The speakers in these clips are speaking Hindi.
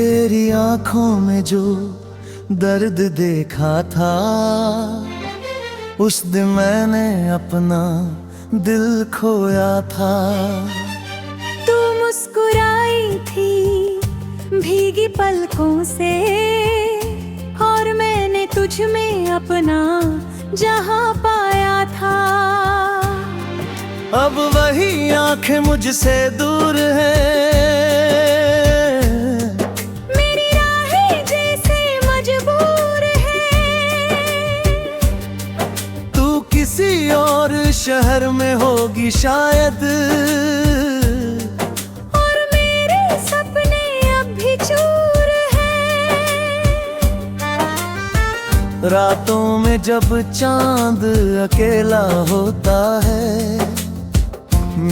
तेरी आंखों में जो दर्द देखा था, उस दिन मैंने अपना दिल खोया था। तू मुस्कुराई थी भीगी पलकों से, और मैंने तुझ में अपना जहां पाया था। अब वही आंखें मुझसे दूर है, मेरी राहें जैसे मजबूर है। तू किसी और शहर में होगी शायद, और मेरे सपने अब भी चूर है। रातों में जब चांद अकेला होता है,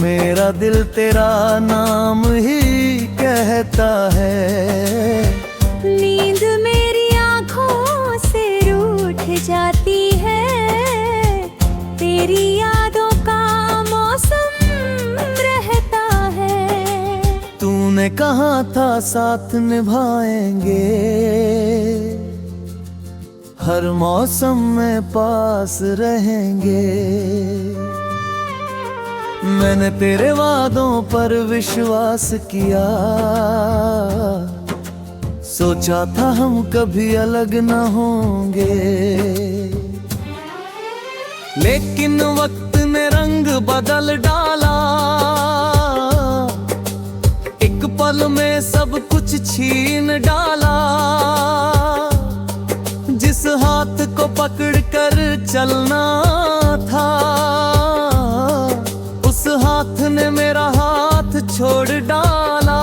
मेरा दिल तेरा नाम ही कहता है। नींद मेरी आँखों से रूठ जाती है, तेरी यादों का मौसम रहता है। तूने कहा था साथ निभाएंगे, हर मौसम में पास रहेंगे। मैंने तेरे वादों पर विश्वास किया, सोचा था हम कभी अलग न होंगे। लेकिन वक्त ने रंग बदल डाला, एक पल में सब कुछ छीन डाला। जिस हाथ को पकड़ कर चलना था, उस हाथ ने मेरा हाथ छोड़ डाला।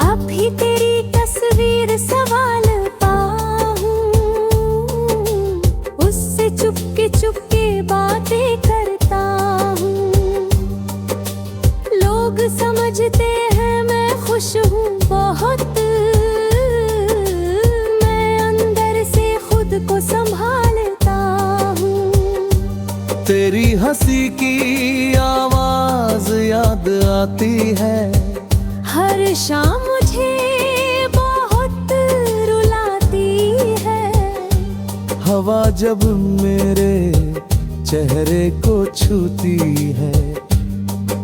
अब भी तेरी तस्वीर संभालता हूँ, उससे चुपके चुपके बातें करता हूँ। लोग समझते हैं मैं खुश हूँ बहुत, मैं अंदर से खुद को संभालता हूँ। तेरी हंसी की आवाज याद आती है, हर शाम मुझे बहुत रुलाती है। हवा जब मेरे चेहरे को छूती है,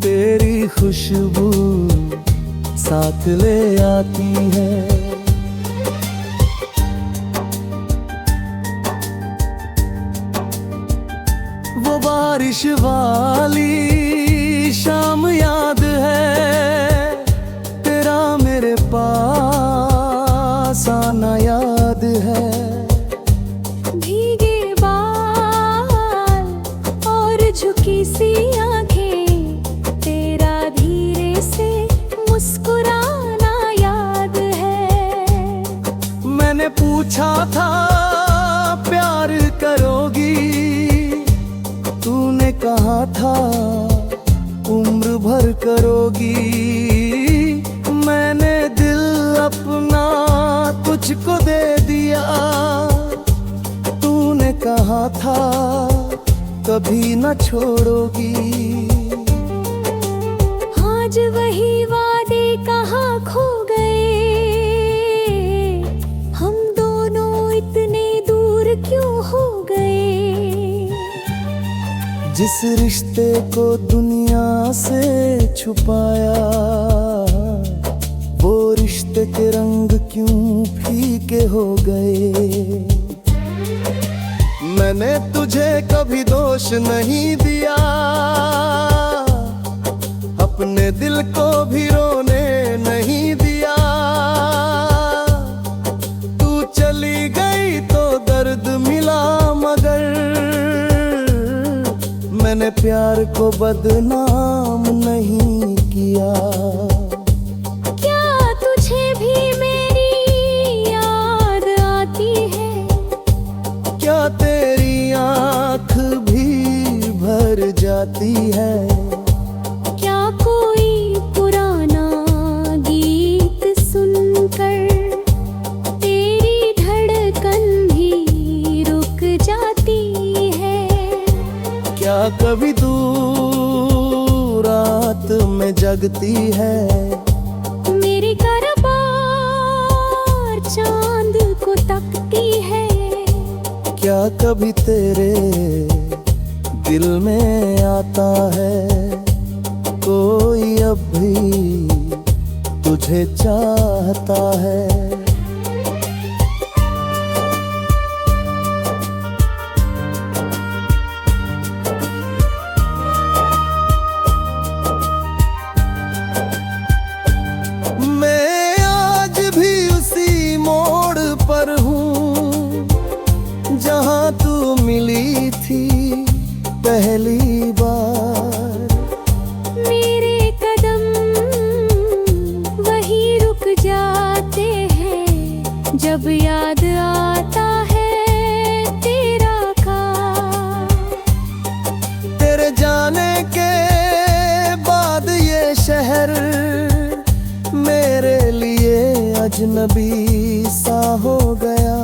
तेरी खुशबू साथ ले आती है। वो बारिश वाली शाम याद है, तेरा मेरे पास आना याद है। भीगे बाल और झुकी सी आंखें, तेरा धीरे से मुस्कुराना याद है। मैंने पूछा था प्यार करोगी, तूने कहा था उम्र भर करोगी। मैंने दिल अपना तुझको दे दिया, तूने कहा था कभी न छोड़ोगी। आज वही वादे कहाँ खो गए, हम दोनों इतने दूर क्यों हो गए। जिस रिश्ते को दुनिया से छुपाया, वो रिश्ते के रंग क्यों फीके हो गए। मैंने तुझे कभी दोष नहीं दिया, अपने दिल को भी रोने नहीं दिया। तू चली गई तो दर्द मिला, मगर मैंने प्यार को बदनाम नहीं किया। क्या तुझे भी मेरी याद आती है, क्या तेरी आँख भी भर जाती है। क्या कोई पुराना गीत सुनकर तेरी धड़कन भी रुक जाती है। क्या कभी दूर रात में जगती है, मेरे चांद को तकती है। क्या कभी तेरे दिल में आता है कोई अब भी तुझे चाहता है? मैं आज भी उसी मोड़ पर हूँ जहाँ तू मिली थी पहली बार। मेरे कदम वहीं रुक जाते हैं जब याद आता है तेरा ख्वाब। तेरे जाने के बाद ये शहर मेरे लिए अजनबी सा हो गया।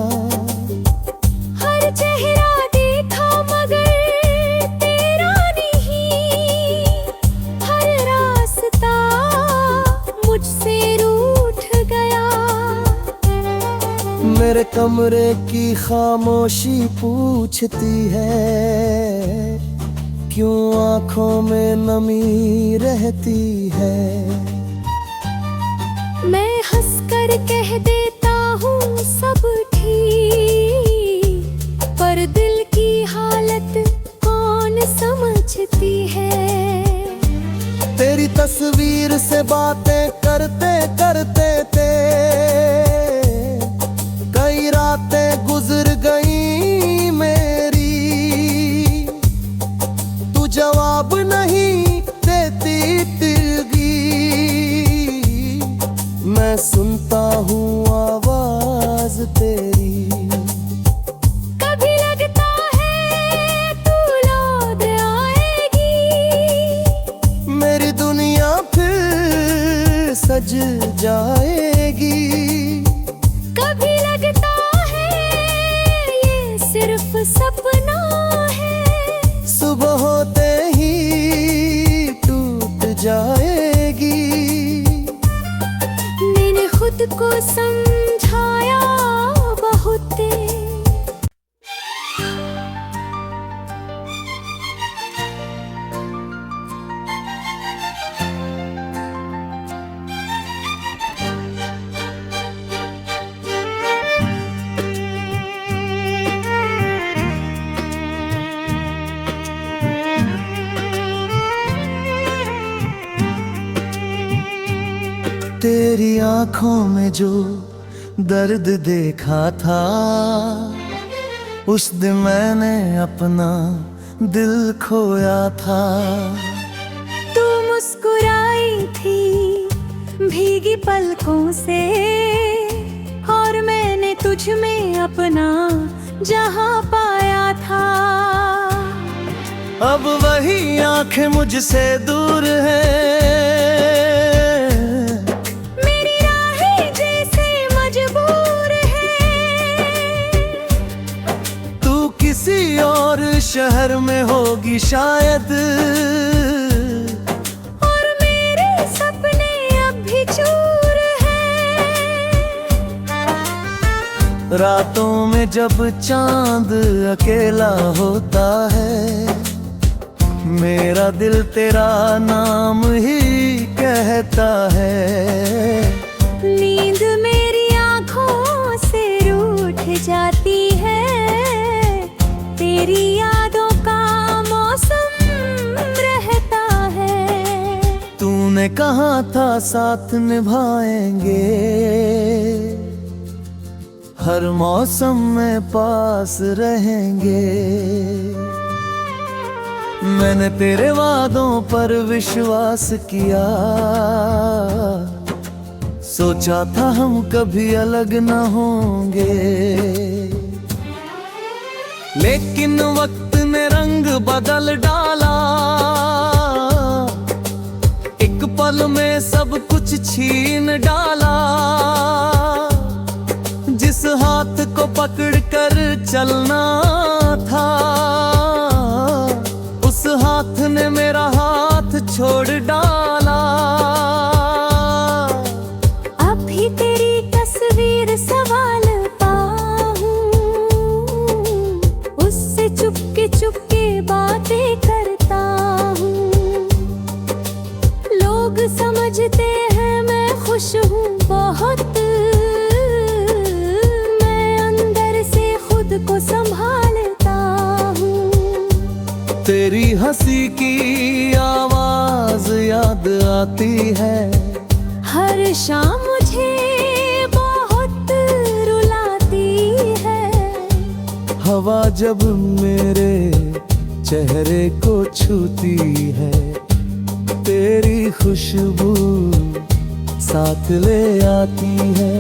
हर चेहरा देखा मगर तेरा नहीं, हर रास्ता मुझसे रूठ गया। मेरे कमरे की खामोशी पूछती है क्यों आंखों में नमी रहती है। मैं हंसकर कह देता हूँ सब ठीक, पर दिल की हालत कौन समझती है। तेरी तस्वीर से बातें करते करते कई रातें गुजर गई मेरी। तू जवाब नहीं देती तिरगी, मैं सुनता हूँ आवाज तेरी। कभी लगता है तू लौट आएगी, मेरी दुनिया फिर सज जाएगी। कभी लगता है ये सिर्फ सपना है, सुबह होते ही टूट जाएगी। मैंने खुद को समझाया बहुत। तेरी आंखों में जो दर्द देखा था उस दिन मैंने अपना दिल खोया था। तू मुस्कुराई थी भीगी पलकों से और मैंने तुझ में अपना जहां पाया था। अब वही आंखें मुझसे दूर है, मेरी राहें जैसे मजबूर है। तू किसी और शहर में होगी शायद, और मेरे सपने अब भी चूर हैं। रातों में जब चांद अकेला होता है मेरा दिल तेरा नाम ही कहता है। नींद मेरी आंखों से रूठ जाती है, तेरी यादों का मौसम रहता है। तूने कहा था साथ निभाएंगे, हर मौसम में पास रहेंगे। मैंने तेरे वादों पर विश्वास किया, सोचा था हम कभी अलग न होंगे। लेकिन वक्त ने रंग बदल डाला, एक पल में सब कुछ छीन डाला। जिस हाथ को पकड़ कर चलना था उस हाथ ने मेरा हाथ छोड़ डाला। अब भी तेरी तस्वीर सवार संभालता हूँ। तेरी हंसी की आवाज याद आती है, हर शाम मुझे बहुत रुलाती है। हवा जब मेरे चेहरे को छूती है, तेरी खुशबू साथ ले आती है।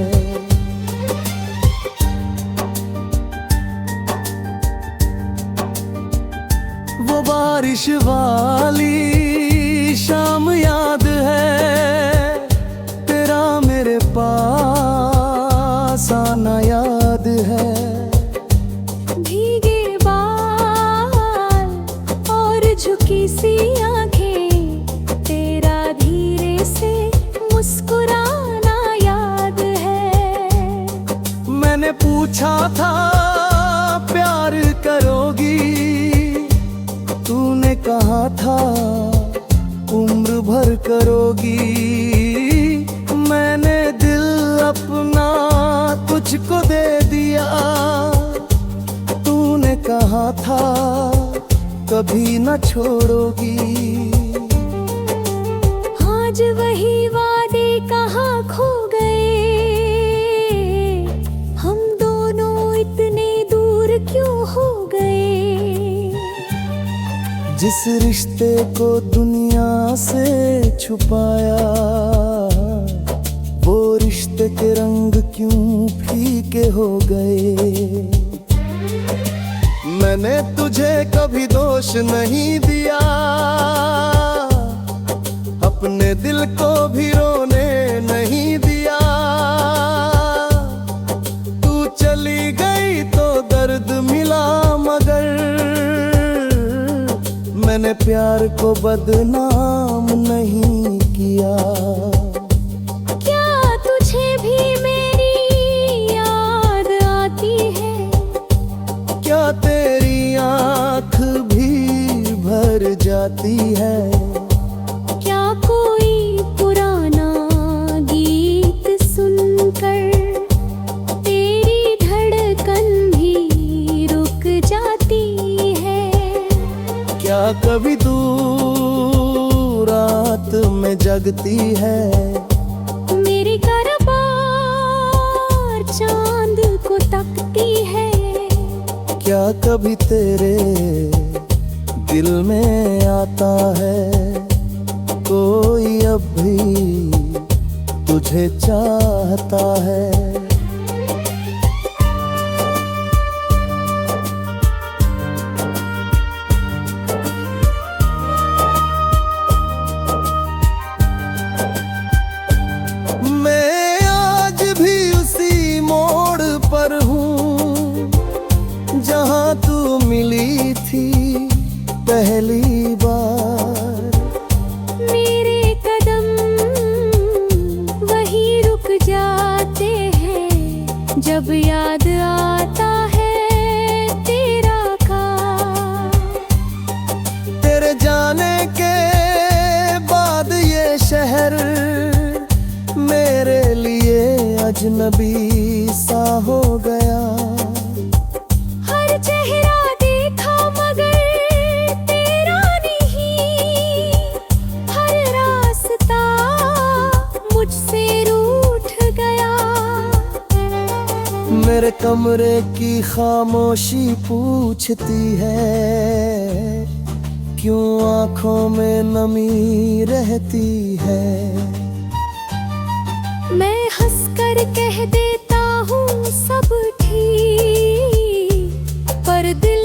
वो बारिश वाली शाम याद है, तेरा मेरे पास आना याद है। भीगे बाल और झुकी सी आंखें, तेरा धीरे से मुस्कुराना याद है। मैंने पूछा था प्यार करोगी, तूने कहा था उम्र भर करोगी। मैंने दिल अपना तुझको दे दिया, तूने कहा था कभी न छोड़ोगी। आज वही वादे कहाँ खो गए, हम दोनों इतने दूर क्यों हो गए। जिस रिश्ते को दुनिया से छुपाया, वो रिश्ते के रंग क्यों फीके हो गए। मैंने तुझे कभी दोष नहीं दिया, अपने दिल को भी रोने नहीं दिया। तू चली गई तो दर्द मिला, मगर मैंने प्यार को बदनाम नहीं किया। क्या तुझे भी मेरी याद आती है, क्या तेरी आँख भी भर जाती है। क्या कोई पुराना गीत सुनकर तेरी धड़कन भी रुक जाती है। क्या कभी दूर रात में जगती है, मेरी करबार चांद को तकती है। क्या कभी तेरे दिल में आता है, कोई अब भी तुझे चाहता है। मैं आज भी उसी मोड़ पर हूँ, जहाँ तू मिली थी पहली बार। मेरे कदम वहीं रुक जाते हैं, जब याद आता है तेरा ख्वाब। तेरे जाने के बाद ये शहर मेरे लिए अजनबी सा हो गया। हर चेहरा देखा मगर तेरा नहीं, हर रास्ता मुझसे रूठ गया। मेरे कमरे की खामोशी पूछती है, क्यों आंखों में नमी रहती है। मैं हंसकर कह देता हूँ सब ठीक, पर दिल